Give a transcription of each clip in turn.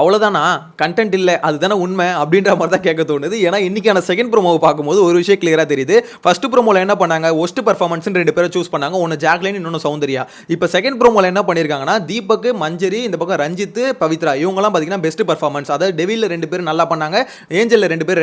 அவ்வளோதானா கண்டென்ட் இல்லை அதுதானே உண்மை அப்படின்ற மாதிரி தான் கேட்க தோணுது. ஏன்னா இன்னைக்கான செகண்ட் ப்ரோமோவை பார்க்கும்போது ஒரு விஷயம் கிளியராக தெரியுது. ஃபர்ஸ்ட் ப்ரோமோவில் என்ன பண்ணாங்க, ஒஸ்ட் பர்ஃபார்மன்ஸ்னு 2 பேரை சூஸ் பண்ணாங்க. ஒன்று ஜாக்லின், இன்னொன்று சௌந்தர்யா. இப்போ செகண்ட் ப்ரோமோவில் என்ன பண்ணியிருக்காங்கன்னா, தீபக், மஞ்சரி, இந்த பக்கம் ரஞ்சித், பவித்ரா இவங்கலாம் பார்த்தீங்கன்னா பெஸ்ட் பர்ஃபார்மன்ஸ், அதாவது டெவிலில் 2 பேர் நல்லா பண்ணாங்க, ஏஞ்சலில் 2 பேர்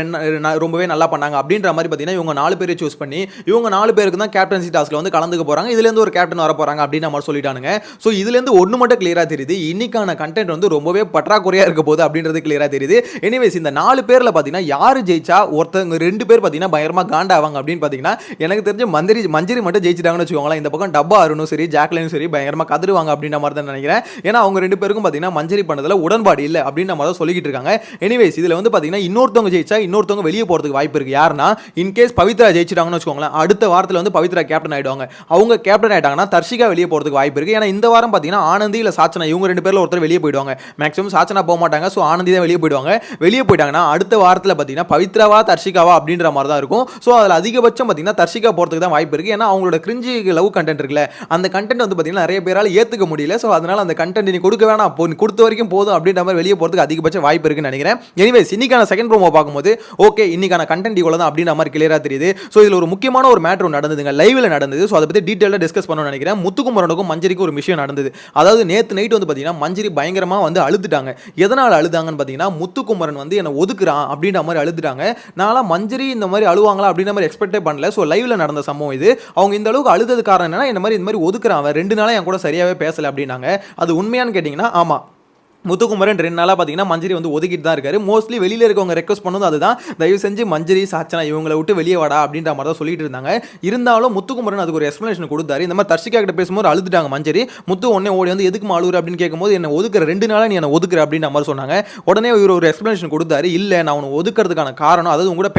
ரொம்பவே நல்லா பண்ணாங்க அப்படின்ற மாதிரி பார்த்தீங்கன்னா இவங்க 4 பேரை சூஸ் பண்ணி இவங்க 4 பேருக்கு தான் கேப்டன்சி டாஸ்க்ல வந்து கலந்துக்க போறாங்க. இதுலேருந்து ஒரு கேப்டன் வர போறாங்க அப்படின்னு நம்ம சொல்லிட்டானுங்க. ஸோ இதுலேருந்து ஒன்று மட்டும் கிளியராக தெரியுது, இன்னைக்கான கண்டென்ட் வந்து ரொம்பவே பற்றாக்குறையாக இருக்க போது அப்படின்றது கிளியரா தெரியுது. எனிவேஸ் இந்த 4 பேர்ல பாத்தீங்கன்னா யாரு ஜெயிச்சா ஒருத்தங்க 2 பேர் பாத்தீங்கன்னா பயங்கரமா காண்டாவாங்க அப்படின்னு பாத்தீங்கன்னா எனக்கு தெரிஞ்ச மஞ்சரி மட்டும் ஜெயிச்சிட்டாங்கன்னு வச்சுக்கோங்களேன். இந்த பக்கம் டப்பா அருணும் சரி ஜாக்லினும் சரி பயங்கரமா கதறுவாங்க அப்படின்ற மாதிரி தான் நினைக்கிறேன். ஏன்னா அவங்க 2 பேருக்கும் பாத்தீங்கன்னா மஞ்சரி பண்ணதுல உடன்பாடு இல்லை அப்படின்னு நம்ம தான் சொல்லிக்கிட்டு இருக்காங்க. எனிவேஸ் இதுல வந்து பாத்தீங்கன்னா இன்னொருத்தவங்க ஜெயிச்சா இன்னொருத்தவங்க வெளியே போறதுக்கு வாய்ப்பு இருக்கு. யாருன்னா இன்கேஸ் பவித்ரா ஜெயிச்சிட்டாங்கன்னு வச்சுக்கோங்களேன், அடுத்த வாரத்தில் வந்து பவித்ரா கேப்டன் ஆயிடுவாங்க. அவங்க கேப்டன் ஆயிட்டாங்கன்னா தர்ஷிகா வெளியே போறதுக்கு வாய்ப்பு இருக்கு. ஏன்னா இந்த வாரம் பாத்தீங்கன்னா ஆனந்தி இல்ல சாச்சனா இவங்க 2 பேர்ல ஒருத்தர் வெளியே போயிடுவாங்க. மேக்ஸிமம் சாச்சனா போக மாட்டாங்க. ஸோ ஆனந்தி தான் வெளியே போயிடுவாங்க. வெளியே போயிட்டாங்கன்னா அடுத்த வாரத்தில் பார்த்தீங்கன்னா பவித்ராவா தர்ஷிகாவா அப்படின்ற மாதிரி தான் இருக்கும். ஸோ அதில் அதிகபட்சம் பார்த்தீங்கன்னா தர்ஷிகா போகிறதுக்கு தான் வாய்ப்பு இருக்குது. ஏன்னா அவங்களோட கிரிஞ்சி லவ் கண்டென்ட் இருக்குல்ல, அந்த கண்டென்ட் வந்து பார்த்தீங்கன்னா நிறைய பேரால் ஏற்றுக்க முடியல. ஸோ அதனால அந்த கண்டென்ட் நீ கொடுக்க வேணாம், நீ கொடுத்த வரைக்கும் போதும் அப்படின்ற மாதிரி வெளியே போகிறதுக்கு அதிகபட்ச வாய்ப்பு இருக்குன்னு நினைக்கிறேன். எனிவேஸ் இன்னைக்கான செகண்ட் ப்ரோமோ பார்க்கும்போது ஓகே இன்னைக்கான கண்டென்ட் இவ்வளோ தான் அப்படின்ற மாதிரி கிளியராக தெரியுது. ஸோ இதில் ஒரு முக்கியமான ஒரு மேட்ரு நடந்ததுங்க, லைவ்ல நடந்தது. ஸோ அதை பற்றி டீட்டெயிலாக டிஸ்கஸ் பண்ணணும்னு நினைக்கிறேன். முத்துக்குமரனுக்கும் மஞ்சரிக்கும் ஒரு விஷயம் நடந்தது. அதாவது நேற்று நைட் வந்து பார்த்தீங்கன்னா மஞ்சரி பயங்கரமாக வந்து அழுதுட்டாங்க. எதனால் அழுதாங்கன்னு பார்த்தீங்கன்னா முத்துக்குமரன் வந்து என்னை ஒதுக்குறான் அப்படின்ற மாதிரி அழுதுட்டாங்க. நான்லாம் மஞ்சரி இந்த மாதிரி அழுவாங்களா அப்படின்ற மாதிரி எக்ஸ்பெக்டே பண்ணல. ஸோ லைவ்ல நடந்த சம்பவம் இது. அவங்க இந்த அளவுக்கு அழுதது காரணம் என்னன்னா இந்த மாதிரி ஒதுக்குறான், அவன் 2 நாளாக என் கூட சரியாவே பேசல அப்படின்னாங்க. அது உண்மையான்னு கேட்டிங்கன்னா ஆமா, முத்துக்குமரன் 2 நாளாக பார்த்தீங்கன்னா மஞ்சரி வந்து ஒதுக்கிட்டு தான் இருக்காரு. மோஸ்ட்லி வெளியில் இருக்கவங்க ரெக்வஸ்ட் பண்ணதும் அதுதான், தயவு செஞ்சு மஞ்சரி சாச்சனா இவங்களை விட்டு வெளியே வாடா அப்படின்ற மாதிரி தான் சொல்லிட்டு இருந்தாங்க. இருந்தாலும் முத்துக்குமரன் அதுக்கு ஒரு எக்ஸ்பிளேஷன் கொடுத்தாரு. இந்த மாதிரி தர்ஷிகா கிட்ட பேசும்போது அழுதுட்டாங்க மஞ்சரி. முத்து உடனே ஓடி வந்து எதுக்கு மாளுவர் அப்படின்னு கேட்கும்போது என்ன ஒதுக்குற 2 நாளாக நீ என்ன ஒதுக்குற அப்படின்ற மாதிரி சொன்னாங்க. உடனே இவர் ஒரு எக்ஸ்பிளேஷன் கொடுத்தாரு. இல்லை நான் உன்னை ஒதுக்கிறதுக்கான காரணம், அதாவது உங்க கூட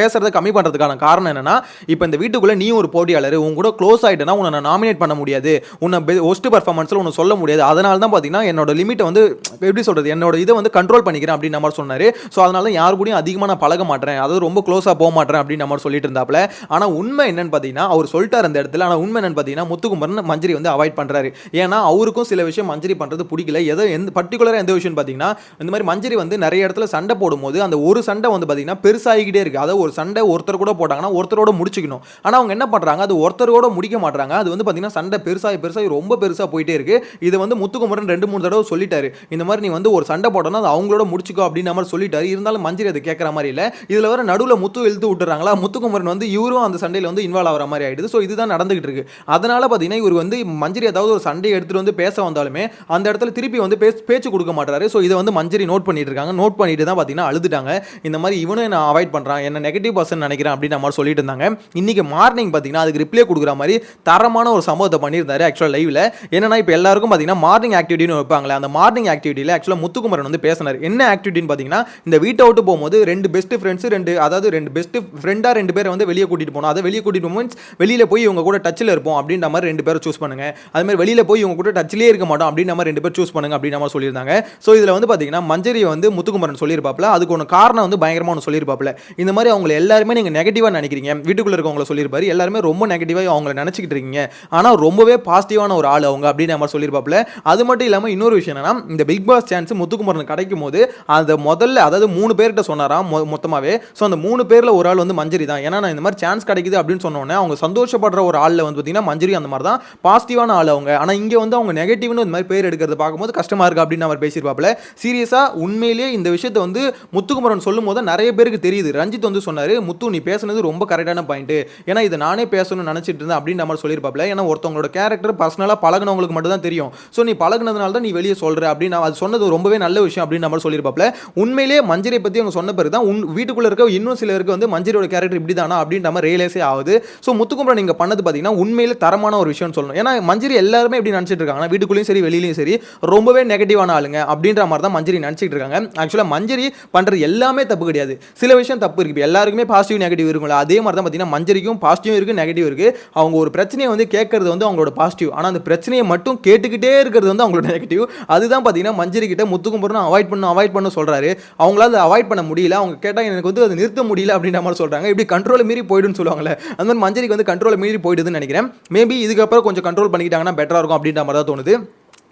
பேசுறதை கம்மி பண்ணுறதுக்கான காரணம் என்னன்னா, இப்போ இந்த வீட்டுக்குள்ளே நீ ஒரு போட்டியாளர், உங்க கூட க்ளோஸ் ஆகிட்டேன்னா உன்னை நான் நாமினேட் பண்ண முடியாது, உன்னை ஒஸ்ட் பர்ஃபார்மன்ஸில் உன்னை சொல்ல முடியாது. அதனால தான் பார்த்தீங்கன்னா என்னோட லிமிட்டை வந்து எப்படி சொல்றது, என்னோட இதை வந்து கண்ட்ரோல் பண்ணிக்கிறேன் அப்படின்னு நம்ம சொன்னாரு. ஸோ அதனால தான் யாரு கூடயும் அதிகமாக நான் பழக மாட்டேன், அதாவது ரொம்ப க்ளோஸாக போக மாட்டேன் அப்படின்னு நம்ம சொல்லிட்டு இருந்தாப்ல. ஆனால் உண்மை என்னன்னு பார்த்தீங்கன்னா அவர் சொல்லிட்டார் அந்த இடத்துல. ஆனால் உண்மை என்னன்னு பார்த்தீங்கன்னா முத்துக்குமரன் மஞ்சரி வந்து அவாய்ட் பண்ணுறாரு. ஏன்னா அவருக்கும் சில விஷயம் மஞ்சரி பண்ணுறது பிடிக்கல. எந்த பர்டிகுலராக எந்த விஷயம் பார்த்தீங்கன்னா இந்த மாதிரி மஞ்சரி வந்து நிறைய இடத்துல சண்டை போடும்போது அந்த ஒரு சண்டை வந்து பார்த்தீங்கன்னா பெருசாகிக்கிட்டே இருக்கு. அதாவது ஒரு சண்டை ஒருத்தர் கூட போட்டாங்கன்னா ஒருத்தரோட முடிச்சுக்கணும். ஆனால் அவங்க என்ன பண்ணுறாங்க, அது ஒருத்தரோட முடிக்க மாட்டாங்க. அது வந்து பார்த்தீங்கன்னா சண்டை பெருசாகி ரொம்ப பெருசாக போயிட்டே இருக்கு. இது வந்து முத்துக்குமரன் 2-3 தடவை சொல்லிட்டாரு. இந்த மாதிரி நீ வந்து ஒரு சண்டை போட்டோன்னா அது அவங்களோட முடிச்சுக்கோ அப்படின்னு மாதிரி சொல்லிட்டாரு. இருந்தாலும் மஞ்சரி அது கேட்குற மாதிரி இல்லை. இதில் வர நடுவில் முத்து இழுத்து விட்டுறாங்களா, முத்துக்குமரன் வந்து இவரும் அந்த சண்டையில் வந்து இன்வால்வ் ஆகிற மாதிரி ஆயிடுது. ஸோ இதுதான் நடந்துகிட்டு இருக்கு. அதனால பார்த்தீங்கன்னா இவர் வந்து மஞ்சரி ஏதாவது ஒரு சண்டையை எடுத்துட்டு வந்து பேச வந்தாலுமே அந்த இடத்துல திருப்பி வந்து பேச்சு கொடுக்க மாட்டாரு. ஸோ இதை வந்து மஞ்சரி நோட் பண்ணிட்டு இருக்காங்க. நோட் பண்ணிட்டு தான் பார்த்தீங்கன்னா அழுதுட்டாங்க. இந்த மாதிரி இவனும் நான் அவாய்ட் பண்ணுறான், என்ன நெகட்டிவ் பர்சன் நினைக்கிறேன் அப்படின்னு மாதிரி சொல்லிட்டு இருந்தாங்க. இன்னைக்கு மார்னிங் பார்த்தீங்கன்னா அதுக்கு ரிப்ளை கொடுக்குற மாதிரி தரமான ஒரு சம்பவத்தை பண்ணியிருந்தாரு ஆக்சுவலாக லைவ்ல. என்னன்னா இப்போ எல்லாருக்கும் பார்த்தீங்கன்னா மார்னிங் ஆக்டிவிட்டின்னு வைப்பாங்களே, அந்த மார்னிங் ஆக்டிவிட்டியில் ஆக்சுவலாக முத்துக்குமரன் வந்து பேசினார். என்ன ஆக்டிவிட்டின்னு பார்த்தீங்கன்னா இந்த வீட்டை விட்டு போகும்போது 2 பெஸ்ட் ஃப்ரெண்ட்ஸ் அதாவது 2 பெஸ்ட் ஃப்ரெண்டாக 2 பேரை வந்து வெளியே கூட்டிட்டு போகணும். அதை வெளியே கூட்டிட்டு மீன்ஸ் வெளியில் போய் இவங்க கூட டச்சில் இருப்போம் அப்படின்ற மாதிரி 2 பேரை சூஸ் பண்ணுங்க. அது மாதிரி வெளியில் போய் இவங்க கூட டச்சிலே இருக்க மாட்டோம் அப்படின்ற மாதிரி 2 பேர் சூஸ் பண்ணுங்க அப்படின்ற மாதிரி சொல்லியிருந்தாங்க. ஸோ இதில் வந்து பார்த்தீங்கன்னா மஞ்சரி வந்து முத்துக்குமரன் சொல்லியிருப்பாப்ல, அதுக்கு ஒன்று காரணம் வந்து பயங்கரமாக ஒன்று சொல்லியிருப்பாப்ல. இந்த மாதிரி அவங்களை எல்லாருமே நீங்கள் நெகட்டிவாக நினைக்கிறீங்க, வீட்டுக்குள்ளே இருக்கவங்களை சொல்லியிருப்பாரு, எல்லாருமே ரொம்ப நெகட்டிவாக அவங்கள நினச்சிக்கிட்டு இருக்கீங்க, ஆனால் ரொம்பவே பாசிட்டிவான ஒரு ஆள் அவங்க அப்படின்ற மாதிரி சொல்லியிருப்பாப்ல. அது மட்டும் இல்லாமல் இன்னொரு விஷயம் என்னன்னா, இந்த பிக் பாஸ் சான்ஸ் முத்துக்குமரன் கிடைக்கும் போது அந்த முதல்ல அதாவது 3 பேர்கிட்ட சொன்னாராம் மொத்தமாவே. ஸோ அந்த 3 பேரில் ஒரு ஆள் வந்து மஞ்சரி தான். ஏன்னா நான் இந்த மாதிரி சான்ஸ் கிடைக்குது அப்படின்னு சொன்னோன்னே அவங்க சந்தோஷப்படுற ஒரு ஆளில் வந்து பார்த்தீங்கன்னா மஞ்சரி அந்த மாதிரி தான் பாசிட்டிவான ஆள் அவங்க. ஆனால் இங்கே வந்து அவங்க நெகட்டிவ்னு இந்த மாதிரி பேர் எடுக்கிறது பார்க்கும்போது கஷ்டமாக இருக்குது அப்படின்னு அவர் பேசியிருப்பாப்ல. சீரியஸாக உண்மையிலேயே இந்த விஷயத்தை வந்து முத்துக்குமரன் சொல்லும் போது நிறைய பேருக்கு தெரியுது. ரஞ்சித் வந்து சொன்னார், முத்து நீ பேசுனது ரொம்ப கரெக்டான பாயிண்ட், ஏன்னா இதை நானே பேசணும்னு நினச்சிட்டு இருந்தேன் அப்படின்னு மாதிரி சொல்லியிருப்பாப்ல. ஏன்னா ஒருத்தவங்களோட கேரக்டர் பர்சனலாக பழகினவங்களுக்கு மட்டும் தான் தெரியும். ஸோ நீ பழகினதுனால தான் நீ வெளியே சொல்கிற அப்படின்னு அது சொன்னது ரொம்பவே நல்ல விஷயம் அப்படின்னு நம்ம சொல்லியிருப்பாப்ல. உண்மையிலேயே மஞ்சரியை பற்றி அவங்க சொன்ன பிறகு தான் வீட்டுக்குள்ளே இருக்க இன்னும் சிலருக்கு வந்து மஞ்சரியோட கேரக்டர் இப்படி தானா அப்படின்ற மாதிரி ரியலைஸே ஆகுது. ஸோ முத்துக்குமரன் நீங்கள் பண்ணது பார்த்தீங்கன்னா உண்மையிலே தரமான ஒரு விஷயம்னு சொல்லணும். ஏன்னா மஞ்சரி எல்லாருமே எப்படி நினச்சிட்டு இருக்காங்க, வீட்டுக்குள்ளேயும் சரி வெளியிலையும் சரி ரொம்பவே நெகட்டிவான ஆளுங்க அப்படின்ற மாதிரி தான் மஞ்சரி நினச்சிட்டு இருக்காங்க. ஆக்சுவலாக மஞ்சரி பண்ணுறது எல்லாமே தப்பு கிடையாது, சில விஷயம் தப்பு இருக்குது. எல்லாருக்குமே பாசிட்டிவ் நெகட்டிவ் இருக்குங்களா, அதே மாதிரி தான் பார்த்தீங்கன்னா மஞ்சரிக்கும் பாசிட்டிவ் இருக்குது நெகட்டிவ் இருக்குது. அவங்க ஒரு பிரச்சனையை வந்து கேட்கறது வந்து அவங்களோட பாசிட்டிவ், ஆனால் அந்த பிரச்சனையை மட்டும் கேட்டுக்கிட்டே இருக்கிறது வந்து அவங்களோட நெகட்டிவ். அதுதான் பார்த்தீங்கன்னா மஞ்சரி கிட்ட முத்துக்குமரன் அவாய்ட் பண்ண சொல்கிறாரு. அவங்களால அதை அவாய்ட் பண்ண முடியல, அவங்க கேட்டால் எனக்கு வந்து அதை நிறுத்த முடியல அப்படின்ற மாதிரி சொல்கிறாங்க. இப்படி கண்ட்ரோலை மீறி போய்டுன்னு சொல்லுவாங்களே, அந்த மாதிரி மஞ்சரிக்கு வந்து கண்ட்ரோலை மீறி போயிடுதுன்னு நினைக்கிறேன். மேபி இதுக்கப்புறம் கொஞ்சம் கண்ட்ரோல் பண்ணிக்கிட்டாங்கன்னா பெட்டராக இருக்கும் அப்படின்ற மாதிரி தான் தோணுது.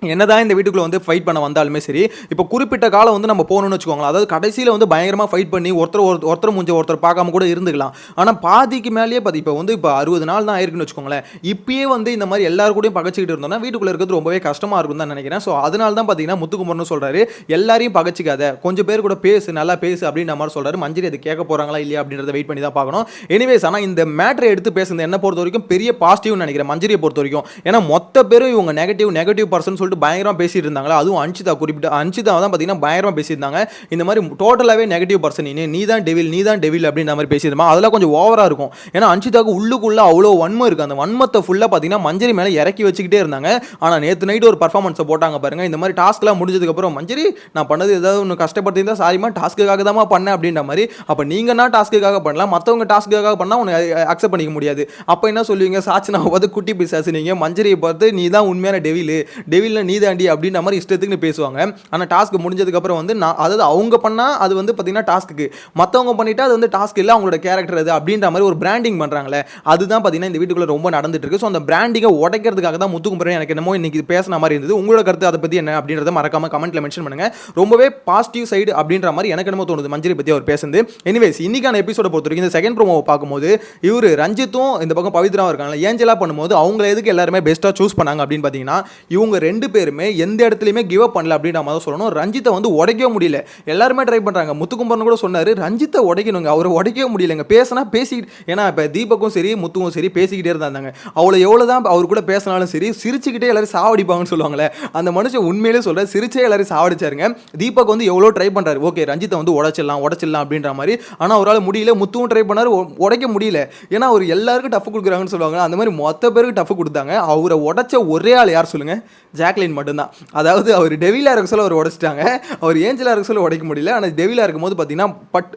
என்னதான் இந்த வீட்டுக்குள்ள வந்து ஃபைட் பண்ண வந்தாலுமே சரி, இப்போ குறிப்பிட்ட காலம் வந்து நம்ம போகணும்னு வச்சுக்கோங்களேன். அதாவது கடைசியில வந்து பயங்கரமா ஃபைட் பண்ணி ஒருத்தர் மூஞ்ச ஒருத்தர் பார்க்காம கூட இருந்துக்கலாம். ஆனா பாதிக்கு மேலேயே இப்போ 60 நாள் தான் ஆயிருக்குன்னு வச்சுக்கோங்களேன். இப்பயே வந்து இந்த மாதிரி எல்லார் கூடயும் பகைச்சுக்கிட்டு இருந்தோம்னா வீட்டுக்குள்ள இருக்கிறது ரொம்பவே கஷ்டமா இருக்கும்னு தான் நினைக்கிறேன். ஸோ அதனால தான் பார்த்தீங்கன்னா முத்துக்குமரன் சொல்றாரு, எல்லாரையும் பகைச்சிக்காத, கொஞ்சம் பேர் கூட பேசு, நல்லா பேசு அப்படின்ற மாதிரி சொல்றாரு. மஞ்சரி அது கேட்க போறாங்களா இல்லையா அப்படின்றத வெயிட் பண்ணி தான் பார்க்கணும். எனிவேஸ் ஆனா இந்த மேட்டரை எடுத்து பேசுறது என்ன பொறுத்த வரைக்கும் பெரிய பாசிட்டிவ் நினைக்கிறேன் மஞ்சரியை பொறுத்த வரைக்கும். ஏன்னா மொத்த பேரும் இவங்க நெகட்டிவ் பர்சன் சொல்லிட்டு பயங்கரமா பேசிட்டு இருந்தாங்களா. அதுவும் அன்ஷிதா தான் பாத்தீங்கன்னா பயங்கரமா பேசியிருந்தாங்க. இந்த மாதிரி டோட்டலாவே நெகட்டிவ் பர்சன், நீ தான் டெவில் அப்படின்ற மாதிரி பேசியிருந்தா அதெல்லாம் கொஞ்சம் ஓவரா இருக்கும். ஏன்னா அன்ஷிதாவுக்கு உள்ளுக்குள்ள அவ்வளோ வன்மம் இருக்கு. அந்த வன்மத்தை ஃபுல்லா பாத்தீங்கன்னா மஞ்சரி மேல இறக்கி வச்சுக்கிட்டே இருந்தாங்க. ஆனா நேத்து நைட் ஒரு பர்ஃபார்மன்ஸை போட்டாங்க பாருங்க. இந்த மாதிரி டாஸ்க்லாம் முடிஞ்சதுக்கு அப்புறம் மஞ்சரி நான் பண்ணது ஏதாவது ஒன்று கஷ்டப்படுத்திருந்தா சாரிமா, டாஸ்க்குக்காக தான் பண்ணேன் அப்படின்ற மாதிரி. அப்ப நீங்கன்னா டாஸ்க்குக்காக பண்ணலாம், மற்றவங்க டாஸ்க்குக்காக பண்ணா உன்னை அக்செப்ட் பண்ணிக்க முடியாது. அப்ப என்ன சொல்லுவீங்க, சாட்சினா பார்த்து குட்டி பிசாசு, நீங்க மஞ்சரியை பார்த்து நீ தான் உண்மையான டெவில் நீ தாண்டி அப்படின்ற மாதிரி இஷ்டத்துக்கு பேசுவாங்க. ஆனால் டாஸ்க் முடிஞ்சதுக்கு அப்புறம் வந்து அதாவது அவங்க பண்ணா அது வந்து பார்த்தீங்கன்னா டாஸ்க்கு, மற்றவங்க பண்ணிட்டா அது வந்து டாஸ்க் இல்லை, அவங்களோட கேரக்டர் அது அப்படின்ற மாதிரி ஒரு பிராண்டிங் பண்ணுறாங்களே, அதுதான் பார்த்தீங்கன்னா இந்த வீட்டுக்குள்ள ரொம்ப நடந்துட்டு இருக்கு. ஸோ அந்த பிராண்டிங்கை உடைக்கிறதுக்காக தான் முத்துக்குமரன் எனக்கு என்னமோ இன்னைக்கு பேசின மாதிரி இருந்தது. உங்களோட கருத்து அதை பற்றி என்ன அப்படின்றத மறக்காம கமெண்ட்ல மென்ஷன் பண்ணுங்க. ரொம்பவே பாசிட்டிவ் சைடு அப்படின்ற மாதிரி எனக்கு என்னமோ தோணுது மஞ்சரி பற்றி அவர் பேசுறது. எனிவேஸ் இன்னைக்கான எபிசோட பொறுத்த வரைக்கும் இந்த செகண்ட் ப்ரோமோவை பார்க்கும்போது இவர் ரஞ்சித்தும் இந்த பக்கம் பவித்ராவும் இருக்காங்க, ஏஞ்சலா பண்ணும்போது அவங்கள எதுக்கு எல்லாருமே பெஸ்ட்டாக சூஸ் பண்ணாங்க அப்படின்னு பார்த்தீங்கன்னா இவங்க ரெண்டு பேருமே எந்த இடத்துலையுமே கிவ் அப் பண்ணல அப்படின்ற மாதிரி சொல்லணும். ரஞ்சித்தை வந்து உடைக்கவே முடியல, எல்லாருமே ட்ரை பண்றாங்க. முத்துக்குமரன் கூட சொன்னாரு ரஞ்சித்தை உடைக்கணுங்க, அவரை உடைக்கவே முடியலங்க, பேசினா பேசிக்கிட்டு. ஏன்னா இப்போ தீபக்கும் சரி முத்துவும் சரி பேசிக்கிட்டே இருந்தாங்க. அவ்வளோ எவ்வளோதான் அவர் கூட பேசினாலும் சரி சிரிச்சுக்கிட்டே எல்லாரும் சாவடிப்பாங்கன்னு சொல்லுவாங்களே, அந்த மனுஷன் உண்மையிலே சொல்ற சிரிச்சே எல்லாரும் சாவடிச்சாருங்க. தீபக் வந்து எவ்வளோ ட்ரை பண்றாரு, ஓகே ரஞ்சித்தை வந்து உடைச்சிடலாம் அப்படின்ற மாதிரி. ஆனால் அவரால் முடியல. முத்துவும் ட்ரை பண்ணாரு, உடைக்க முடியல. ஏன்னா அவர் எல்லாருக்கும் டஃப் கொடுக்குறாங்கன்னு சொல்லுவாங்க, அந்த மாதிரி மொத்த பேருக்கு டஃப் கொடுத்தாங்க. அவரை உடைச்ச ஒரே ஆள் யார் சொல்லுங்க, ஜாக்லின் மட்டும்தான். அதாவது அவர் டெவிலா இருக்க சொல்ல அவர் உடைச்சிட்டாங்க, அவர் ஏஞ்சலா இருக்க சொல்ல உடைக்க முடியல. ஆனால் டெவிலா இருக்கும்போது பார்த்தீங்கன்னா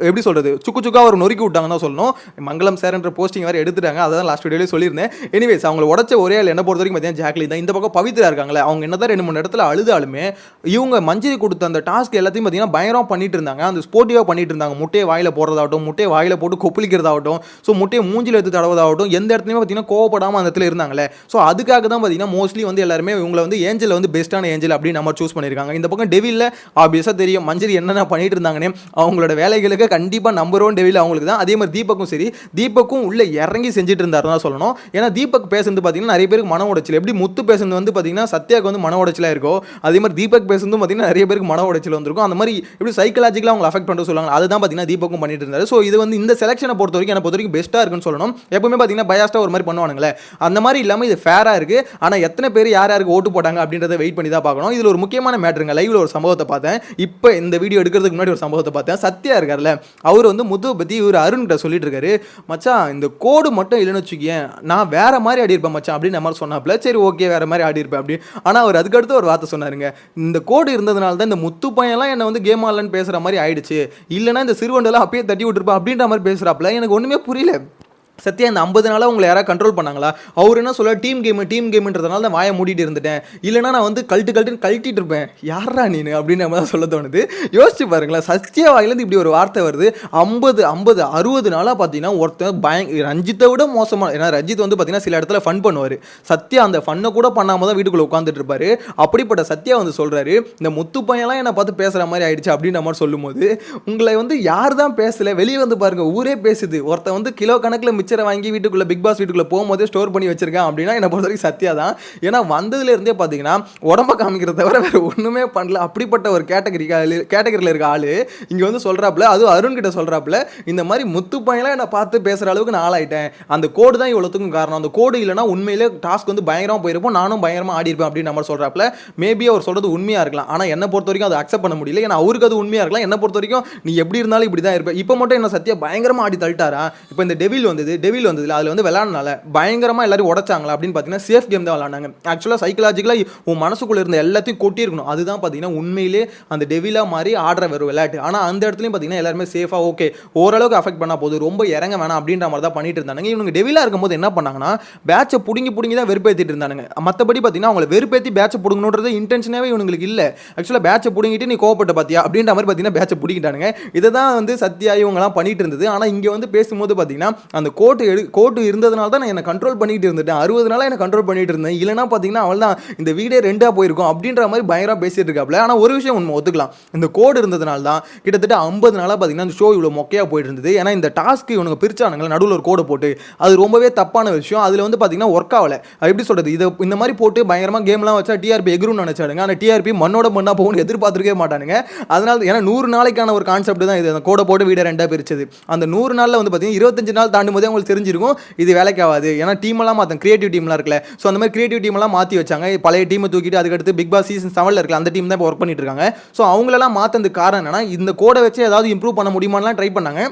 எப்படி சொல்றது, சுக்கு அவர் நொறுக்கி விட்டாங்கன்னு தான் சொல்லணும். மங்களம் சார்ன்ற போஸ்டிங் வேறு எடுத்துட்டாங்க, அதான் லாஸ்ட் வீடியோலேயே சொல்லியிருந்தேன். எனிவேஸ் அவங்களை உடைச்ச ஒரே ஆள் என்ன பொறுத்த வரைக்கும் பார்த்தீங்கன்னா ஜாக்லின் தான். இந்த பக்கம் பவித்ரா இருக்காங்களே, அவங்க என்னதான் 2-3 இடத்துல அழுதாலுமே இவங்க மஞ்சரி கொடுத்த அந்த டாஸ்க் எல்லாத்தையும் பார்த்தீங்கன்னா பயங்கரம் பண்ணிட்டு இருந்தாங்க. அந்த ஸ்போர்ட்டிவாக பண்ணிட்டு இருந்தாங்க. முட்டையை வாயில போடுறதாகட்டும், முட்டையை வாயில போட்டு கொப்பளிக்கிறதாகட்டும், ஸோ முட்டையை மூஞ்சில் எடுத்து தடவதாகட்டும், எந்த இடத்துலையுமே பார்த்தீங்கன்னா கோவப்படாமல் அந்த இடத்துல இருந்தாங்களே. ஸோ அதுக்காக தான் பார்த்தீங்கன்னா மோஸ்ட்லி வந்து எல்லாருமே இவங்களை வந்து ஏஞ்சல் வந்து பெஸ்ட்டான ஏஞ்சல் அப்படின்னு நம்ம சூஸ் பண்ணியிருக்காங்க. இந்த பக்கம் டெவில்ல ஆப்வியஸாக தெரியும் மஞ்சரி என்னென்ன பண்ணிட்டு இருந்தாங்கன்னு. அவங்களோட வேலைகளுக்கு கண்டிப்பாக நம்பர் 1 டெவில் அவங்களுக்கு தான். அதே மாதிரி தீபக்கும் சரி, தீபக்கும் உள்ள இறங்கி செஞ்சுட்டு இருந்தாரு தான் சொல்லணும். ஏன்னா தீபக் பேசுறது பார்த்தீங்கன்னா நிறைய பேருக்கு மன உடைச்சல், எப்படி முத்து பேசுறது வந்து பார்த்தீங்கன்னா சத்யாவுக்கு வந்து மன உடைச்சலாக இருக்கும், அதே மாதிரி தீபக் பேசுறதும் பார்த்தீங்கன்னா நிறைய பேருக்கு மன உடைச்சல் வந்திருக்கும். அந்த மாதிரி எப்படி சைக்கலாஜிக்கலாக அவங்க அஃபெக்ட் பண்ணுறது சொல்லுவாங்க, அதுதான் பார்த்தீங்கன்னா தீபக்கும் பண்ணிட்டு இருந்தாரு. ஸோ இது வந்து இந்த செலக்ஷனை பொறுத்த வரைக்கும் எனக்கு பொறுத்த வரைக்கும் பெஸ்ட்டாக இருக்குன்னு சொல்லணும். எப்பவுமே பார்த்தீங்கன்னா பயாஸ்டாக ஒரு மாதிரி பண்ணுவானுங்களே, அந்த மாதிரி இல்லாமல் இது ஃபேராக இருக்கு. ஆனால் எத்தனை பேர் யார் யாருக்கு ஓட்டு போட்டாங்க அப்படின்றத வெயிட் பண்ணி தான் பார்க்கணும். இதில் ஒரு முக்கியமான மேட்டருங்க, லைவ்ல ஒரு சம்பவத்தை பார்த்தேன். இப்போ இந்த வீடியோ எடுக்கிறதுக்கு முன்னாடி ஒரு சம்பவத்தை பார்த்தேன். சத்யா இருக்கார்ல, அவர் வந்து முத்துவை பற்றி இவர் அருண் கிட்ட சொல்லிட்டு இருக்காரு, மச்சான் இந்த கோடு மட்டும் இல்லைன்னு வச்சுக்கேன் நான் வேற மாதிரி ஆடி இருப்பேன் மச்சான் அப்படின்னு நம்ம சொன்னாப்ல. சரி ஓகே வேற மாதிரி ஆடி இருப்பேன் அப்படி. ஆனால் அவர் அதுக்கடுத்து ஒரு வார்த்தை சொன்னாருங்க, இந்த கோடு இருந்ததுனால தான் இந்த முத்து பையன்லாம் என்னை வந்து கேம் ஆடலன்னு பேசுற மாதிரி ஆயிடுச்சு, இல்லைன்னா இந்த சிறுவண்டெல்லாம் அப்பயே தட்டி விட்டுருப்பேன் அப்படின்ற மாதிரி பேசுறாப்ல. எனக்கு ஒண்ணுமே புரியல. சத்யா இந்த 50 நாளாக உங்களை யாராவது கண்ட்ரோல் பண்ணாங்களா? அவர் என்ன சொல்ல, டீம் கேம்ன்றதுனால தான் வாயை மூடிட்டு இருந்துட்டேன், இல்லைனா நான் வந்து கழட்டிட்டு இருப்பேன், யாரா நீனு அப்படின்னு நம்ம தான் சொல்ல தோணுது. யோசிச்சு பாருங்களேன், சத்யா வாயிலேருந்து இப்படி ஒரு வார்த்தை வருது. 60 நாளாக பார்த்தீங்கன்னா ஒருத்தன் ரஞ்சித்தை விட மோசமாக. ஏன்னா ரஞ்சித் வந்து பார்த்தீங்கன்னா சில இடத்துல ஃபன் பண்ணுவார், சத்யா அந்த ஃபன்னை கூட பண்ணாமல் தான் வீட்டுக்குள்ளே உட்காந்துட்டு இருப்பாரு. அப்படிப்பட்ட சத்யா வந்து சொல்கிறாரு, இந்த முத்து பையன்லாம் என்னை பார்த்து பேசுகிற மாதிரி ஆயிடுச்சு அப்படின்னு நம்ம சொல்லும்போது, உங்களை வந்து யார் தான் பேசலை, வெளியே வந்து பாருங்க ஊரே பேசுது. ஒருத்தன் வந்து கிலோ கணக்கில் மிச்சரை வாங்கி வீட்டுக்குள்ள பிக் பாஸ் வீட்டுக்குள்ள போகும்போது ஸ்டோர் பண்ணி வச்சிருக்கேன் அப்படின்னா என்ன பொறுத்த வரைக்கும் சத்யா தான். ஏன்னா வந்ததுல இருந்தே பார்த்தீங்கன்னா உடம்ப காமிக்கிறத தவிர வேற ஒண்ணுமே பண்ணல. அப்படிப்பட்ட ஒரு கேட்டகரியில் இருக்க ஆளு இங்க வந்து சொல்றாப்ல, அதுவும் அருண் கிட்ட சொல்றாப்ல, இந்த மாதிரி முத்து பையன்லாம் என்னை பார்த்து பேசுற அளவுக்கு நான் ஆளாயிட்டேன், அந்த கோடு தான் இவ்வளோத்துக்கும் காரணம், அந்த கோடு இல்லைன்னா உண்மையிலே டாஸ்க் வந்து பயங்கரமா போயிருப்போம், நானும் பயங்கரமா ஆடி இருப்பேன் அப்படின்னு நம்ம சொல்றாப்ல. மேபி அவர் சொல்றது உண்மையா இருக்கலாம், ஆனா என்ன பொறுத்த வரைக்கும் அதை அக்செப்ட் பண்ண முடியல. ஏன்னா அவருக்கு அது உண்மையா இருக்கலாம், என்ன பொறுத்த வரைக்கும் நீ எப்படி இருந்தாலும் இப்படி தான் இருப்பேன். இப்போ மட்டும் என்ன சத்யா பயங்கரமா ஆடி தள்ளிட்டாரா? இப்போ இந்த டெவில் வந்ததுல அதில் வந்து விளையாடுனால பயங்கரமாக எல்லாரும் உடைச்சாங்களா அப்படின்னு பார்த்தீங்கன்னா சேஃப் கேம் தான் விளையாண்டாங்க. ஆக்சுவலாக சைக்கலாஜிக்கலாக உன் மனசுக்குள்ள இருந்த எல்லாத்தையும் கொட்டியிருக்கணும், அதுதான் பார்த்தீங்கன்னா உண்மையிலே அந்த டெவிலா மாதிரி ஆடுற ஒரு விளையாட்டு. ஆனால் அந்த இடத்துலையும் பார்த்தீங்கன்னா எல்லாருமே சேஃபாக ஓகே ஓரளவுக்கு அஃபெக்ட் பண்ணால் போதும், ரொம்ப இறங்க வேணாம் அப்படின்ற மாதிரி தான் பண்ணிட்டு இருந்தாங்க. இவங்க டெவிலா இருக்கும்போது என்ன பண்ணாங்கன்னா பேட்சை புடுங்கி தான் வெறுப்பேற்றிட்டு இருந்தாங்க. மற்றபடி பார்த்தீங்கன்னா அவங்களை வெறுப்பேற்றி பேட்சை புடுங்கணுன்றது இன்டென்ஷனாகவே இவங்களுக்கு இல்லை. ஆக்சுவலாக பேட்சை புடுங்கிட்டு நீ கோவப்பட்ட பார்த்தியா அப்படின்ற மாதிரி பார்த்தீங்கன்னா பேட்சை பிடிக்கிட்டானுங்க. இதை தான் வந்து சத்யா இவங்கலாம் பண்ணிட்டு இருந்தது. ஆனால் இங்கே வந்து பேசும்போது பார்த்தீங்கன்னா அந்த கோட்டு இருந்ததுனால தான் நான் என்ன கண்ட்ரோல் பண்ணிட்டு இருந்துட்டேன், 60 நாளாக என்ன கண்ட்ரோல் பண்ணிட்டு இருந்தேன், இல்லைனா பார்த்தீங்கன்னா அவள் தான் இந்த வீடே 2ஆக போயிருக்கும் அப்படின்ற மாதிரி பயங்கரமாக பேசிட்டு இருக்காப்புல. ஆனால் ஒரு விஷயம் உண்மை ஒத்துக்கலாம், இந்த கோடு இருந்ததுனால தான் கிட்டத்தட்ட 50 நாளாக பார்த்தீங்கன்னா இந்த ஷோ இவ்வளோ மொக்கையாக போயிட்டு இருந்தது. ஏன்னா இந்த டாஸ்க்கு இவனுங்க பிரிச்சானுங்களா நடுவில் ஒரு கோடை போட்டு, அது ரொம்பவே தப்பான விஷயம். அதில் வந்து பார்த்தீங்கன்னா ஒர்க் ஆகலை. எப்படி சொல்கிறது, இதை இந்த மாதிரி போட்டு பயங்கரமாக கேம்லாம் வச்சா டிஆர்பி எகுருன்னு நினச்சாடுங்க. ஆனால் டிஆர்பி மண்ணோட மண்ணா போகணும்னு எதிர்பார்த்துருக்கவே மாட்டானுங்க. அதனால ஏன்னா 100 நாளைக்கான ஒரு கான்செப்ட் தான் இது, அந்த கோடை போட்டு வீடை 2ஆக பிரிச்சது. அந்த 100 நாளில் வந்து பார்த்தீங்கன்னா 25 நாள் தாண்டும் போதே உங்களுக்கு தெரிஞ்சிருக்கும் இது வேலைக்கு ஆகாது. ஏன்னா டீமெல்லாம் மாற்ற கிரியேட்டிவ் டீம்லாம் இருக்குல்ல, ஸோ அந்த மாதிரி கிரியேட்டிவ் டீமெல்லாம் மாற்றி வச்சாங்க. பழைய டீமை தூக்கிட்டு அதுக்கடுத்து பிக் பாஸ் சீசன் 7 இருக்கல அந்த டீம் தான் இப்போ ஒர்க் பண்ணிட்டு இருக்காங்க. ஸோ அவங்களெல்லாம் மாற்றதுக்கு காரணம் என்னன்னா, இந்த கோடை வச்சு ஏதாவது இம்ப்ரூவ் பண்ண முடியுமான்லாம் ட்ரை பண்ணாங்க,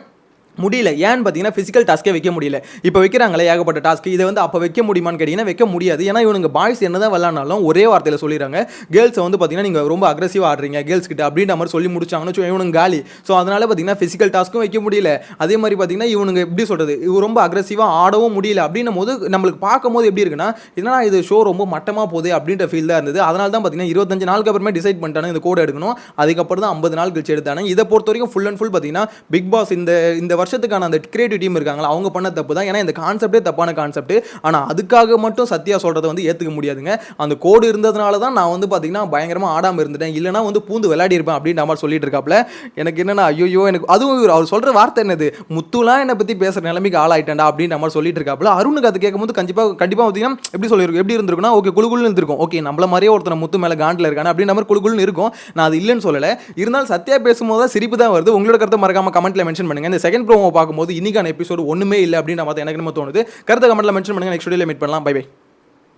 முடியல. ஏன்னு பார்த்தீங்கன்னா ஃபிசிக்கல் டாஸ்க்கே வைக்க முடியல. இப்போ வைக்கிறாங்களே ஏகப்பட்ட டாஸ்க், இதை வந்து அப்போ வைக்க முடியுமான்னு கேட்டிங்கன்னா வைக்க முடியாது. ஏன்னா இவனுங்க பாய்ஸ் என்ன தான் விளாட்னாலும் ஒரே வார்த்தையில் சொல்லிடுறாங்க, கேர்ள்ஸை வந்து பார்த்தீங்கன்னா நீங்கள் ரொம்ப அக்ரெசிவாக ஆடுறீங்க கேர்ள்ஸ் கிட்ட அப்படின்ற மாதிரி சொல்லி முடிச்சாங்கன்னு இவனுங்க காலி. ஸோ அதனால பார்த்தீங்கன்னா ஃபிசிக்கல் டாஸ்க்கும் வைக்க முடியல. அதே மாதிரி பார்த்தீங்கன்னா இவனுங்க எப்படி சொல்கிறது, இவ ரொம்ப அக்ரெசிவாக ஆடவும் முடியல. அப்படின்னும் போது நம்மளுக்கு பார்க்கும்போது எப்படி இருக்குன்னா, என்னன்னா இது ஷோ ரொம்ப மட்டமாக போகுது அப்படின்ற ஃபீல் தான் இருந்தது. அதனால தான் பார்த்தீங்கன்னா 25 நாளுக்கு அப்புறமே டிசைட் பண்ணிட்டானு இந்த கோடு எடுக்கணும். அதுக்கப்புறம் தான் 50 நாள் கழிச்சு எடுத்தானே. இதை பொறுத்த வரைக்கும் ஃபுல் அண்ட் ஃபுல் பார்த்தீங்கன்னா பிக் பாஸ் இந்த வருஷத்துக்கான அந்த டீம் இருக்காங்களா அவங்க பண்ண தப்பு தான். ஏன்னா இந்த கான்செப்டே தப்பான கான்செப்ட். ஆனால் அதுக்காக மட்டும் சத்யா சொல்றதை வந்து ஏற்றுக்க முடியாதுங்க. அந்த கோடு இருந்ததுனால தான் நான் வந்து பார்த்தீங்கன்னா பயங்கரமாக ஆடாமல் இருந்துட்டேன், இல்லைனா வந்து பூந்து விளையாடி இருப்பேன் அப்படின்ற மாதிரி சொல்லிட்டு இருக்காப்ல. எனக்கு என்னன்னா ஐயோ, எனக்கு அதுவும் அவர் சொல்ற வார்த்தை என்னது, முத்துலாம் என்னை பற்றி பேசுகிற நிலைமைக்கு ஆளாயிட்டேன்டா அப்படின்ற மாதிரி சொல்லிட்டு இருக்காப்ல. அருணுக்கு அது கேட்கும்போது கண்டிப்பாக பார்த்தீங்கன்னா எப்படி இருந்திருக்குன்னா, ஓகே குழுகுள்னு இருந்திருக்கும், ஓகே நம்மள மாதிரியே ஒருத்தர் முத்து மேலே காண்டில் இருக்கானே அப்படின்ற மாதிரி குழுகுள்னு இருக்கும். நான் அது இல்லைன்னு சொல்லலை, இருந்தாலும் சத்யா பேசும்போது தான் சிரிப்பு தான் வருது. உங்களோட கருத்தை மறக்காம கமெண்ட்ல மென்ஷன் பண்ணுங்க. இந்த செகண்ட் ப்ரோமோ பார்க்கும்போது இன்னைக்கான எபிசோடு ஒண்ணுமே இல்லை அப்படின்ற மாதிரி எனக்கு நம்ம தோணுது. கருத்தை கமெண்ட்ல மென்ஷன் பண்ணுங்க. நெக்ஸ்ட் வீடியோல மீட் பண்ணலாம். Bye by.